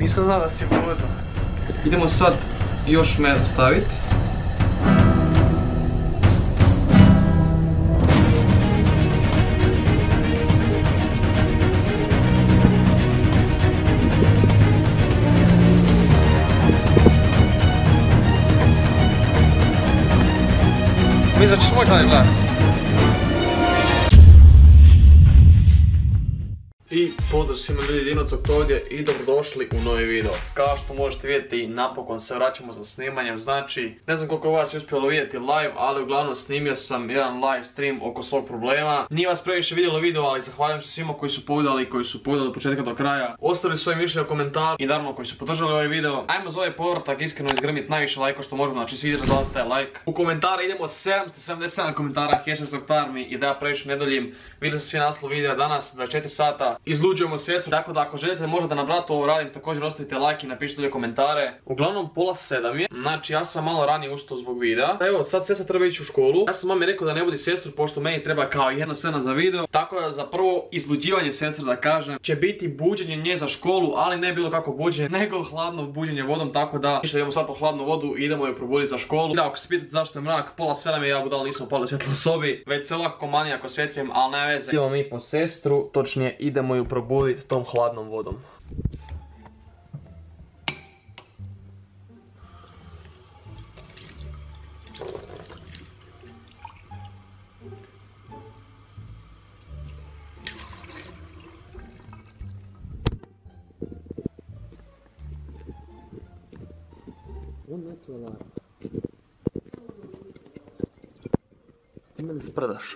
Nisam znao da si budno. Idemo sad još med staviti. Mislim da ćeš moći dalje gledati. I pozdrav svima ljudi, Dinocok ovdje i dobrodošli u novi video. Kao što možete vidjeti, napokon se vraćamo za snimanjem, znači ne znam koliko vas je uspjelo vidjeti live, ali uglavnom snimio sam jedan live stream oko svog problema. Nije vas previše vidjelo video, ali zahvaljujem se svima koji su pogledali, koji su pogledali od početka do kraja, ostavili svoje mišljenje u komentaru i naravno koji su podržali ovaj video. Ajmo za ovaj povratak iskreno izgrmiti najviše lajka što možemo, znači svi dodati taj like. U komentara idemo 777 komentara, #Army i da ja previše ne duljim, vidjeli ste svi naslov videa danas, 24 sata. Izluđujemo sestru, tako da ako želite možda da na bratu ovo radim, također ostavite like i napišite dolje komentare. Uglavnom pola 7 je, znači ja sam malo ranije ustao zbog videa. Evo sad sestra treba ići u školu. Ja sam mami rekao da ne budi sestru pošto meni treba kao jedna scena za video. Tako da za prvo izluđivanje sestre da kažem će biti buđenje nje za školu, ali ne bilo kako buđenje, nego hladno buđenje vodom, tako da ništa, idemo sad po hladnu vodu i idemo je probuditi za školu. I da, ako se pitate zašto je mrak, pola 7 je, ja budal nisam upalio svjetlo u sobi, već se lako manijak osvjetljujem, ali ne veze. Idemo mi po sestru, točnije idemo ju probuditi tom hladnom vodom. On neću alarm. Ti meni sprdaš.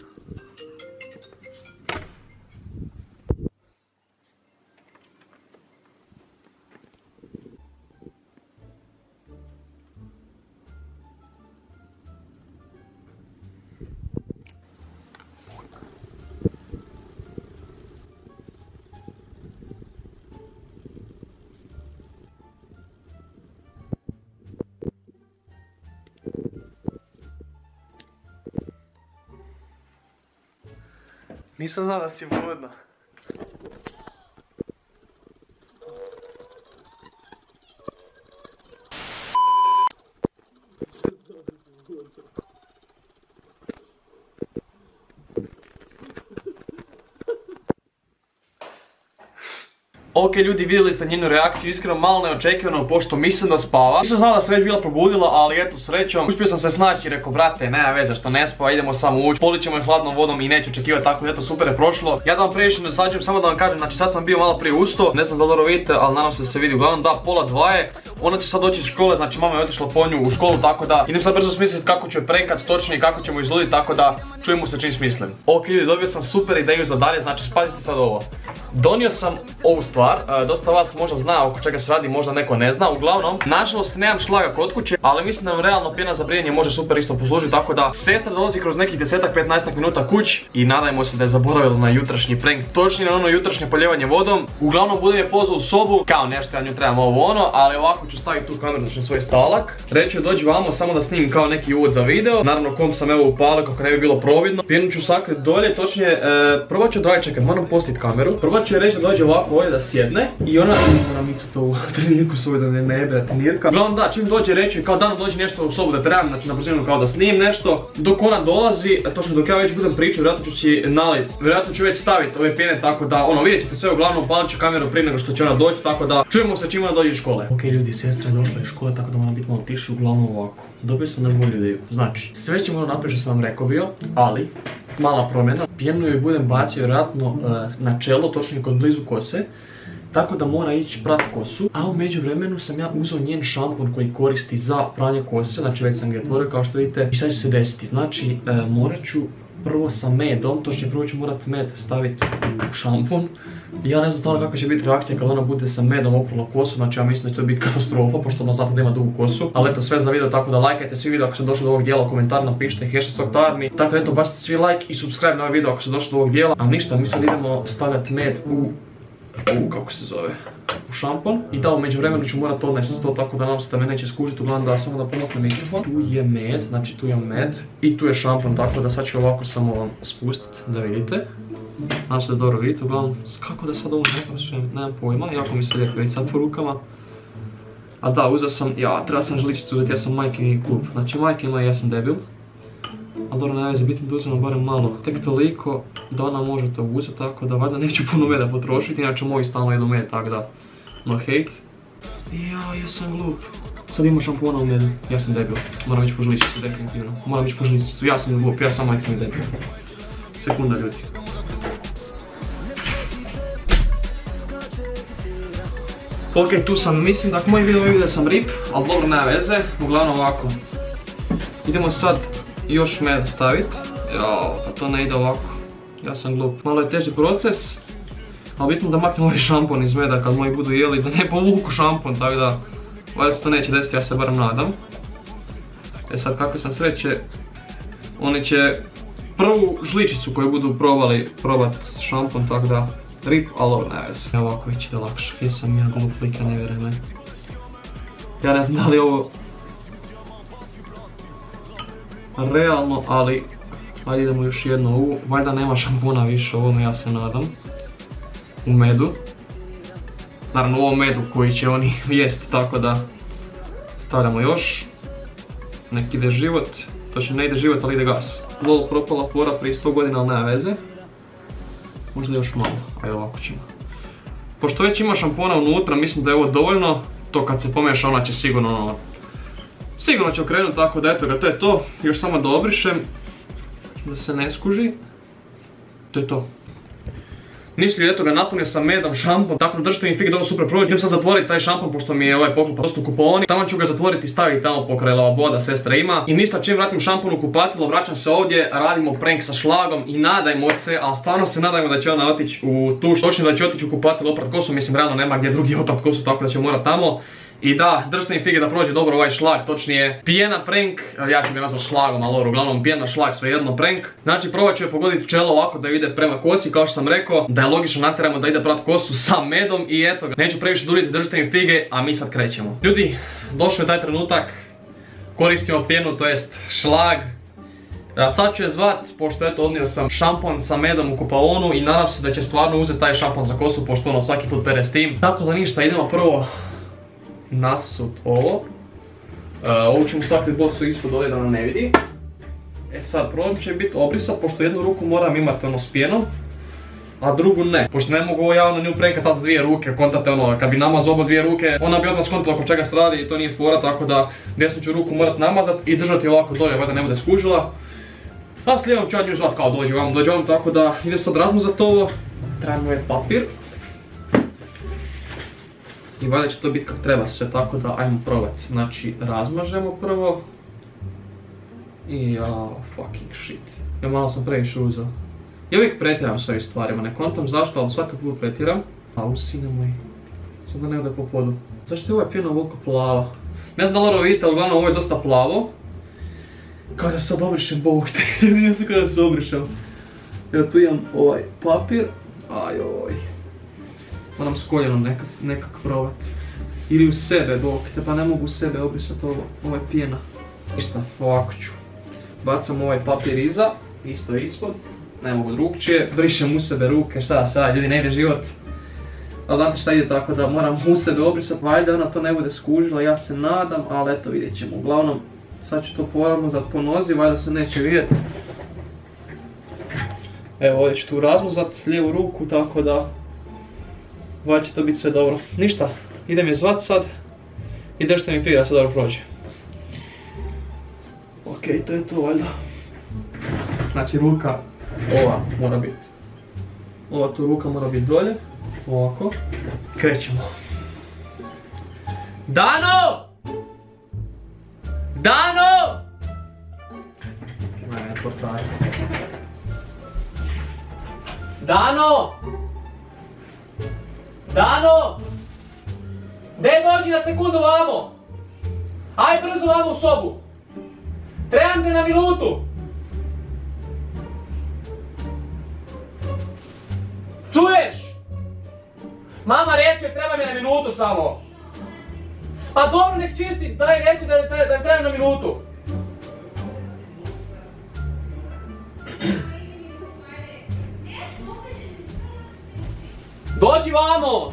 Nisam znao da si budna. Ok ljudi, vidjeli ste njenu reakciju, iskreno malo neočekivano pošto mislim da spava. Nisam znao da se već bila probudila, ali eto srećom uspio sam se snaći i rekao brate, nema veze što ne spava, idemo samo ući, polit ćemo je hladnom vodom i neću očekivati tako, eto super je prošlo. Ja da vam previše ne dosađujem, samo da vam kažem, znači sad sam bio malo prije usto, ne znam da li dobro vidite, ali nadam se da se vidi, uglavnom da, pola 2 je. Ona će sad doći iz škole, znači mama je otišla po nju u školu, tako da idem sad brzo smisliti kako ću je prenkat točnije, kako ćemo izluditi, tako da čujemo se čim smislim. Ok ljudi, dobio sam super ideju za dalje, znači spazite sad ovo. Donio sam ovu stvar, dosta vas možda zna oko čega se radi, možda neko ne zna, uglavnom nažalost nemam šlaga kod kuće, ali mislim da nam realno pjena za brijanje može super isto poslužiti, tako da sestra dolazi kroz nekih 10-15 minuta kuć i nadajmo se da je zaboravila na jutrašnji prank, točnije na ono jutrašnje poljevanje vodom. Uglavnom budem je pozvao u sobu, kao nešto ja nju trebam ovo ono, ali ovako ću staviti tu kameru na svoj stalak. Reću dođi vamo samo da snimim kao neki uvod za video, naravno kom sam evo upalio kako ne bi bilo providno. Pjenu ću sakriti dolje, točnije probat ću čekaj, moram postaviti kameru. Probat ću je reći da dođe ovako ovdje da sjedne i ona moram micati ovu trenirku svoju da ne jebe trenirka. Uglavnom da, čim dođe reći kao dan dođe nešto u sobu da trebam, znači na brzinu kao da snimim nešto. Dok ona dolazi, točno dok ja već budem pričao, vjerojatno ću si nalit, vjerojatno ću već staviti ove pjene, tako da ono vidjet ćete sve, uglavnom upalit ću kameru prije nego što će ona doći, tako da čujemo se čim ona dođe iz škole. Ok ljudi, sestra je došla iz škole, tako da moram biti malo tiši, uglavnom ovako. Dobio sam naš bolju ideju, znači sve ćemo napraviti što sam vam rekao bio, ali mala promjena. Pjenu joj budem bacio vjerojatno na čelo, točnije kod blizu kose, tako da mora ići prat kosu, a u međuvremenu sam ja uzeo njen šampon koji koristi za pranje kose, znači već sam ga otvorio kao što vidite. I šta će se desiti, znači morat ću prvo sa medom, točnije prvo ću morat med staviti u šampon. Ja ne znam stvarno kakva će biti reakcija kad ona bude sa medom oprala kosu, znači ja mislim da će to biti katastrofa, pošto ona zato da ima dugu kosu. Ali eto sve za video, tako da lajkajte svi video ako ste došli do ovog dijela, u komentar napišite #Army. Tako da eto, bacite svi like i subscribe na ovaj video ako ste došli do ovog dijela. A ništa, mi sad idemo stavljati med kako se zove, u šampon. I da, u međuvremenu ću morat odnesti to, tako da nam se da me neće skužiti, uglavnom da samo da pomoknem mikrofon. Tu je med, znači tu je med i tu je šampon, tako da sad ću ovako samo vam spustiti da vidite. Nadam se da dobro vidite, uglavnom kako da sad ovo ne prasujem, nemam pojma, jako mi se lijepo već sad po rukama. A da, uzeo sam, treba sam žličicu uzeti, ja sam majke klub. Znači majke ima i ja sam debil. Ali dobro, ne veze, bitno da uzmem barem malo. Tek toliko da ona može to uzeti, tako da valjda neću puno meda potrošiti, inače moji stalno jedu med, tako da no hate. Ja sam glup. Sad ima šampona u medu, ja sam debil. Moram ići po žličicu, definitivno. Moram ići po žličicu, ja sam glup, ja sam majke mi debil. Sekunda ljudi. Ok, tu sam, mislim da ako moj video vidio da sam rip, ali dobro, nema veze, uglavnom ovako. Idemo sad još meda stavit. Jao, pa to ne ide ovako. Ja sam glup. Malo je teži proces, ali bitno da maknem ovaj šampon iz meda kad moji budu jeli, da ne povuku šampon, tako da valjda se to neće desiti, ja se barem nadam. E sad, kakve sam sreće, oni će prvu žličicu koju budu probat šampon, tako da rip, ali ovo ne veze. Evo ovako već ide lakše. Jesam ja glup lik, ja ne vjerujem meni. Ja ne znam da li je ovo realno, ali ajde idemo još jedno ovu. Valjda nema šampuna više ovome, ja se nadam. U medu. Naravno u ovom medu koji će oni jest, tako da stavljamo još. Nek ide život. Točno ne ide život, ali ide gas. Lol, propala fora prije 100 godina, ali nema veze. Možda još malo, ajde ovako ćemo. Pošto već ima šampona unutra, mislim da je ovo dovoljno. To kad se pomiješa ona će sigurno će okrenuti, tako da eto ga, to je to. Još samo da obrišem, da se ne skuži. To je to. Ništa ljudi, eto ga, napunio sam medom šampon, tako da držite mi fige da ovo super prođe. Idem sad zatvoriti taj šampon pošto mi je ovaj poklopac dosta u kuponi. Tamo ću ga zatvoriti i staviti tamo pokraj lavaboda, sestra ima. I ništa, čim vratim šampon u kupatilo, vraćam se ovdje, radimo prank sa šlagom i nadajmo se, ali stvarno se nadajmo da će ona otići u tuš. Točno da će otići u kupatilo oprat kosu, mislim realno nema gdje drugdje oprat kosu, tako da će morat tamo. I da, držite mi fige da prođe dobro ovaj šlag, točnije pijena prank, ja ću ga nazvat šlagom, ali uglavnom pijena šlag, svejedno prank. Znači probat ću je pogoditi čelo ovako da ide prema kosi, kao što sam rekao, da je logično natjeramo da ide prat kosu sa medom i eto ga. Neću previše duljiti, držite mi fige, a mi sad krećemo. Ljudi, došao je taj trenutak, koristimo pjenu, to jest šlag. Sad ću je zvat, pošto eto odnio sam šampon sa medom u kupaonu i nadam se da će stvarno uzeti taj šampon za kosu, pošto ono svaki put pere s tim. Tako da ništa, idemo prvo nasut ovo. Ovo ćemo staviti bocu ispod ovdje da nam ne vidi. E sad, problem će biti obrisat, pošto jednu ruku moram imati ono s pjenom, a drugu ne. Pošto ne mogu ovo javno ni uprenkat sad s dvije ruke, kontate ono, kad bi namazao oba dvije ruke, ona bi odmah skontila oko čega se radi i to nije fora, tako da desnu ću ruku morat namazat i držati ovako dolje, valjda ne bude skužila. A s lijevom ću ja nju zvat kao dođe vam, tako da idem sad razmazat ovo. Trebamo je papir. I valjda će to biti kak treba sve, tako da ajmo probati. Znači, razmažemo prvo. I jao, fucking shit. Ja malo sam previše uzeo. Ja uvijek pretjeram s ovim stvarima, ne kontam zašto, ali svaki put pretjeram. A usine moj. Sad da ne ode po podu. Zašto je ova pjena ovoliko plava? Ne znam da li ovo vidite, ali uglavnom ovo je dosta plavo. Kada se obrišem, bog te, ja sam kada se obrišem. Ja tu imam ovaj papir. Ajoj. Moram s koljenom nekak probat. Ili u sebe, bog te, pa ne mogu u sebe obrisati ovo je pjena. Ništa, ovako ću. Bacam ovaj papir iza, isto ispod. Ne mogu drugčije, brišem u sebe ruke, šta da sad, ljudi ne ide život. Ali znate šta ide, tako da moram u sebe obrisati, valjda ona to ne bude skužila, ja se nadam, ali eto vidjet ćemo. Uglavnom, sad ću to porazmazat po nozi, valjda se neće vidjet. Evo ovdje ću tu razmazat lijevu ruku, tako da valjda će to biti sve dobro. Ništa, idem je zvat sad i držite mi fige da se dobro prođe. Okej, to je to valjda. Znači ruka, ova mora biti. Ova tu ruka mora biti dolje, ovako. Krećemo. Dano! Dano! Ne, portaj. Dano! Dano! Dej dođi na sekundu vamo! Aj brzo vamo u sobu! Trebam te na minutu! Čuješ? Mama reče treba mi na minutu samo! Pa dobro nek čisti, daj reći da mi treba na minutu! Dođi vamo!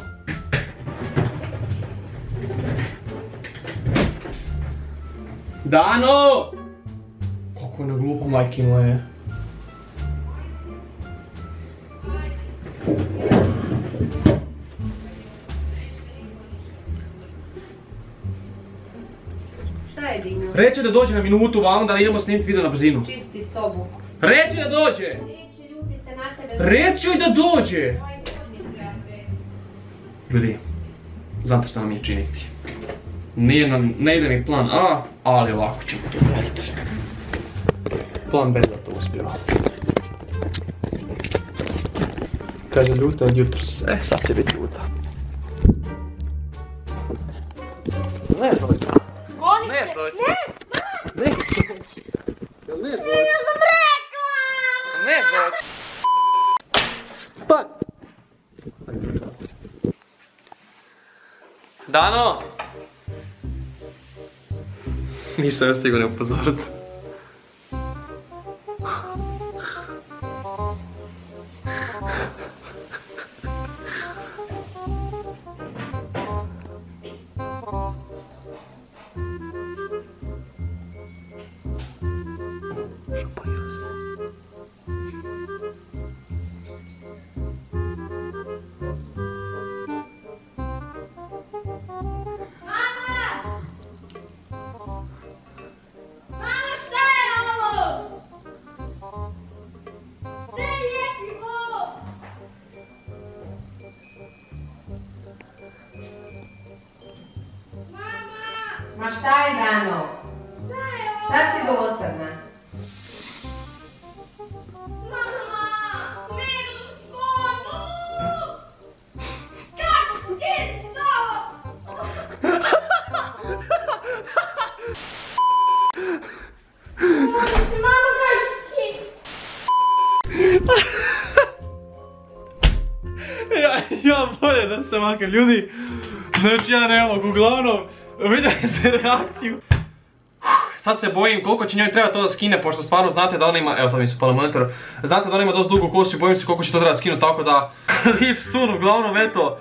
Dano! Kako je na glupa majke moje. Šta je Dino? Reći da dođe na minutu vamo da idemo snimiti video na brzinu. Čisti sobu. Reći da dođe! Neće ljudi se na tebe... Reći da dođe! Ljudi, znate šta nam je činiti. Ne ide mi plan A, ali ovako ćemo to raditi. Plan B da to uspjeva. Kaže ljuta od jutros. Sad će biti ljuta. Ne dođe. Goni Ne se! dođe. Ne! Ne dođe. Jel ne dođe? Ja sam rekla! Ne dođe. Stan! Dano! Nisam još stigao ne upozorit. Šampanjera se. Ma šta je Dano? Šta si dosadna? Mama! Meni vodu! Kako ti to? Mama, kaj si? Ja bolje da se makar ljudi. Znači ja ne mogu, uglavnom vidjeli ste reakciju. Sad se bojim koliko će njoj treba to da skine, pošto stvarno znate da ona ima, evo sad mi su pala monitor, znate da ona ima dosta dugu kosu i bojim se koliko će to treba skinuti, tako da rip sun, uglavnom eto,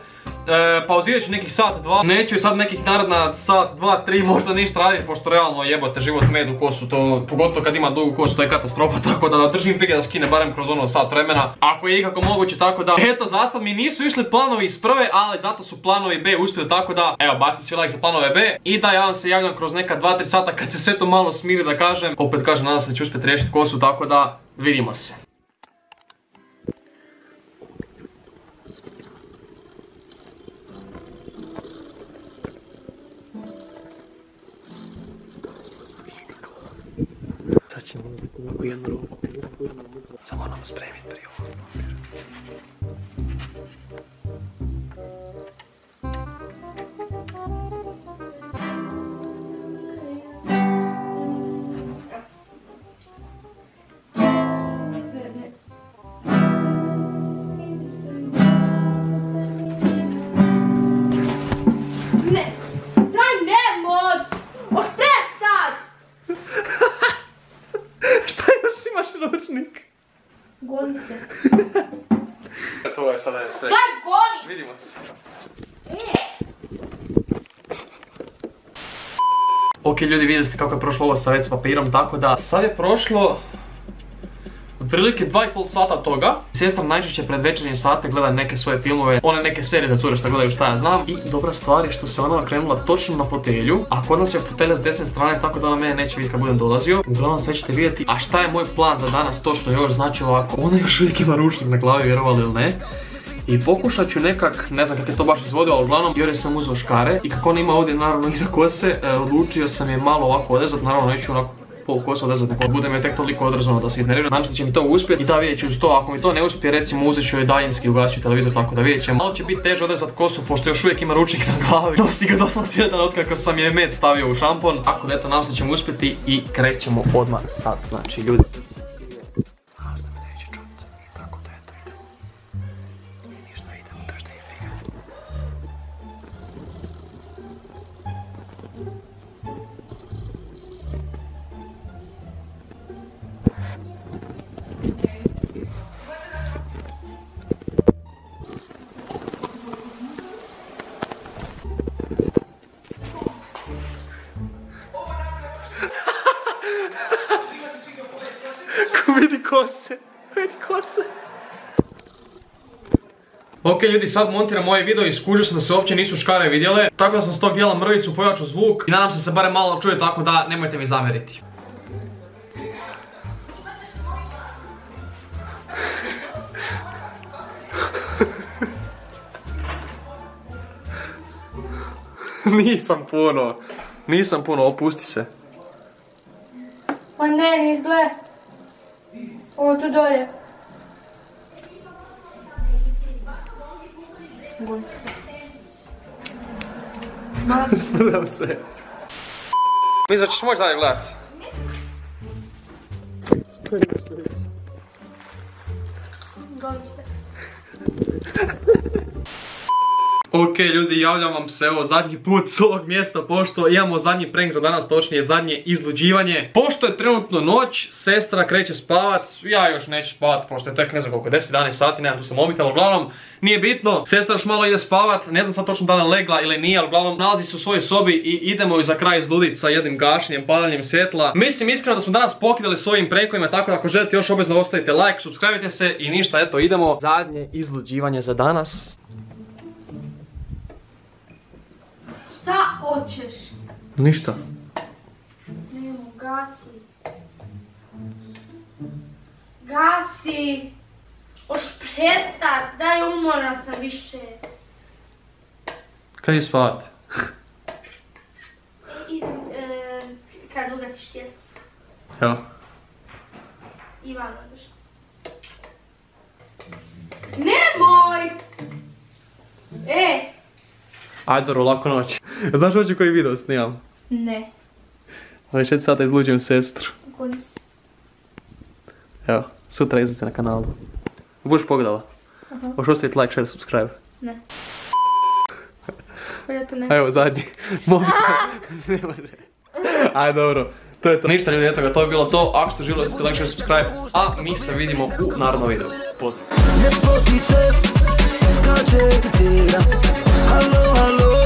pauzirat ću nekih sat, dva, neću i sad nekih naredna sat, dva, tri možda ništa raditi, pošto realno jebote život med u kosu, to, pogotovo kad ima dugu kosu, to je katastrofa, tako da držim fige da skine barem kroz ono sat vremena, ako je ikako moguće, tako da, eto, za sad mi nisu išli planovi iz prve, ali zato su planovi B uspjeli, tako da, evo, bacite svi like za planove B, i da ja vam se javljam kroz neka 2-3 sata kad se sve to malo smiri, da kažem, opet kažem, nadam se da ću uspjeti riješiti kosu, tako da, vidimo se. Sad ćemo uzeti ovako jednu ruku. Samo moramo spremiti prije ovog papira. Ne! Daj nemoj! Ošpret sad! Šta još imaš ručnik? Goni se. To je sada sve. Daj goni! Vidimo se. Ok ljudi, vidjeli ste kako je prošlo ovo sa WC papirom, tako da sad je prošlo otprilike 2,5 sata od toga. Sestra najčešće pred večernje sate gleda neke svoje filmove, one neke serije za cure što gledaju šta ja znam. I dobra stvar je što se ona okrenula točno na fotelju, a kod nas je fotelja s desne strane, tako da ona mene neće vidjeti kad budem dolazio. Uglavnom sve ćete vidjeti. A šta je moj plan za danas točno još, znači ovako, ona još uvijek ima ručnik na glavi, vjerovali ili ne. I pokušat ću nekak, ne znam kako je to baš izvodio, ali uglavnom jer sam uzeo škare. I kako ona ima ovdje naravno iza kose, odlučio sam je malo ovako odrezat, naravno neću onako pol kosu odrezat, neko budem je tek toliko odrezano da se igneriram. Nadam se da će mi to uspjeti i da vidjet ću uz to, ako mi to ne uspije recimo uzet ću je daljinski ugasit televizor, tako da vidjet ćemo. Malo će biti teže odrezat kosu pošto još uvijek ima ručnik na glavi. Nosi ga doslovno cijeli otkako sam je med stavio u šampon. Tako da eto, nadam se da ćemo uspjeti i krećemo odmah sad, znači ljudi. Vidi kose. Vidi kose. Ok ljudi, sad montiram ovaj video i skužio sam da se uopće nisu škare vidjele. Tako da sam s tog dijela mrvicu pojačao zvuk i nadam se barem malo čuje, tako da nemojte mi zamjeriti. Nisam puno, opusti se. Ma ne, nis gle. Ovo tu dolje. Sprdam se. Mislim da ćeš moći dalje gledati. Ok ljudi, javljam vam se evo zadnji put s ovog mjesta pošto imamo zadnji prank za danas, točnije zadnje izluđivanje. Pošto je trenutno noć, sestra kreće spavat, ja još neću spavat pošto je tek ne znam koliko, 10-11 sati, nemam tu sam mobitel, uglavnom nije bitno. Sestra još malo ide spavat, ne znam sad točno da li legla ili nije, ali uglavnom nalazi se u svojoj sobi i idemo ju za kraj izluditi sa jednim gašenjem, paljenjem svjetla. Mislim iskreno da smo danas pokidali s ovim prankovima, tako da ako želite još obvezno ostavite like, subscribe se i ništa, eto idemo. Zadnje izluđivanje za danas. Šta hoćeš? Ništa. Nemo, gasi. Gasi. Oš prestat, daj umorna sam više. Kad je spavat? Idem, kad ugasiš svjetlo. Evo. Ivan odeš. Nemoj! Ajde, dobro, laku noć. Znaš hoće koji video snimam? Ne. Ali 4 sata izluđujem sestru. Kako nisi? Evo, sutra izlazite na kanalu. Budeš pogledala? Aha. Možeš ostaviti like, share, subscribe. Ne. Pa ja to ne. Evo, zadnji. Mobitel. Ne može. Ajde, dobro. To je to. Ništa ljudi, eto ga, to je bilo to. Ako ste željeli, ostavite like, share, subscribe. A mi se vidimo u narednom videu. Pozdrav. Ljepotice, skačete cijela. Halo, halo.